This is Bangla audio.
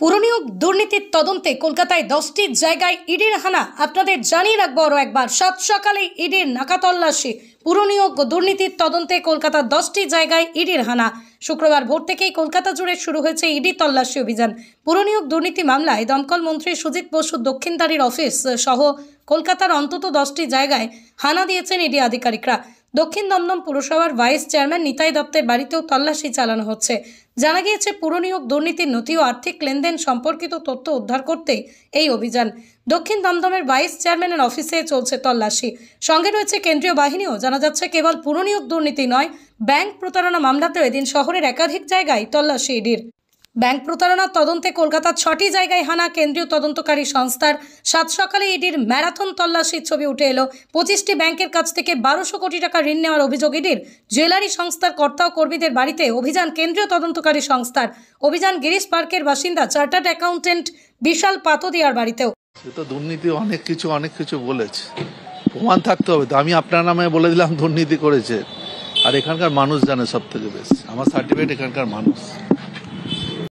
পুরনিয়োগ দুর্নীতির তদন্তে কলকাতায় 10টি জায়গায় ইডির হানা। আপনাদের জানিয়ে রাখবো আরও একবার, সাত সকালে ইডির নাকা তল্লাশি। পুরনিয়োগ দুর্নীতির তদন্তে কলকাতার 10টি জায়গায় ইডির হানা। শুক্রবার ভোর থেকেই কলকাতা জুড়ে শুরু হয়েছে ইডি তল্লাশি অভিযান। পুরনিয়োগ দুর্নীতি মামলায় দমকল মন্ত্রী সুজিত বসু দক্ষিণদারির অফিস সহ কলকাতার অন্তত 10টি জায়গায় হানা দিয়েছেন ইডি আধিকারিকরা। দক্ষিণ দমদম পুরসভার ভাইস চেয়ারম্যান নিতাই দত্তের বাড়িতেও তল্লাশি চালানো হচ্ছে। জানা গিয়েছে, পুরনিয়োগ দুর্নীতির নথি ও আর্থিক লেনদেন সম্পর্কিত তথ্য উদ্ধার করতে এই অভিযান। দক্ষিণ দমদমের ভাইস চেয়ারম্যানের অফিসে চলছে তল্লাশি, সঙ্গে রয়েছে কেন্দ্রীয় বাহিনীও। জানা যাচ্ছে, কেবল পুরনিয়োগ দুর্নীতি নয়, ব্যাংক প্রতারণা মামলাতেও এদিন শহরের একাধিক জায়গায় তল্লাশি ইডির। ব্যাংক প্রতারণার তদন্তে কলকাতার 6টি জায়গায় হানা কেন্দ্রীয় তদন্তকারী সংস্থার। সাত সকালে ইডির ম্যারাথন তল্লাশির ছবি উঠে এলো। 25টি ব্যাংকের কাছ থেকে 1200 কোটি টাকা ঋণ নেওয়ার অভিযোগ ইডির। জুয়েলারি সংস্থার কর্তা ও কর্মীদের বাড়িতে অভিযান কেন্দ্রীয় তদন্তকারী সংস্থার। অভিযান গিরিশ পার্কের বাসিন্দা চার্টার্ড অ্যাকাউন্টেন্ট বিশাল পাতোদিয়ার বাড়িতেও। সে তো দুর্নীতি অনেক কিছু বলেছে, প্রমাণ থাকতে হবে। তো আমি আপনার নামে বলে দিলাম দুর্নীতি করেছে, আর এখানকার মানুষ জানে সব থেকে বেশি। আমার সার্টিফিকেট এখানকার মানুষ।